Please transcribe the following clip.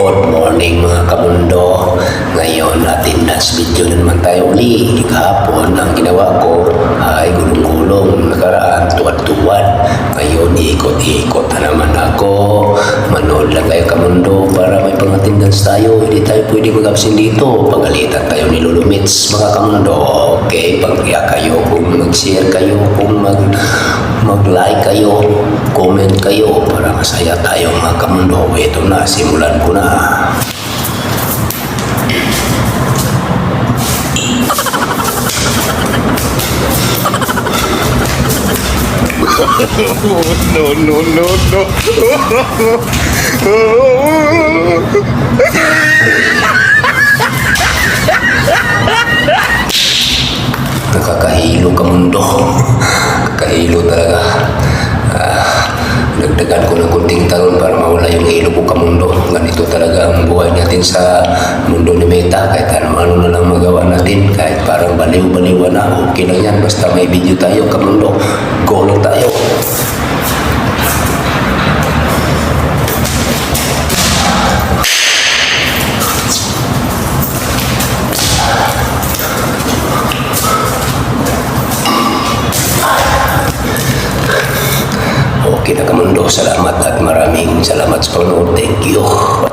Good morning mga kamundo. Ngayon attendance video na naman tayo uli. Kahapon ang ginawa ko ay gulong-gulong, nakaraan tuwad-tuwad. Ngayon ikot-ikot na naman ako. Manood lang kayo kamundo para may pang-attendance tayo. Hindi tayo pwede mag-absent dito. Pagalitan tayo ni Lolo Mitz mga kamundo. Okay, pag-react kayo, kung mag-share kayo, kung mag-like kayo, comment kayo para masaya tayo mga kamundo. Ito na, simulan ko na. No, no, no, no. Nakakahilo kamundo. Kakahilo talaga. Dagdagan ko ng kunting talon para mawala yung hilo ko kamundo. Ganito talaga ang buhay natin sa mundo ni Meta. Kahit ano na lang magawa natin. Kahit parang baliw-baliwa na. Okay lang yan. Basta may video tayo kamundo. Go lang tayo. Okay na kamundo. Salamat at maraming salamat sa panonood. Thank you.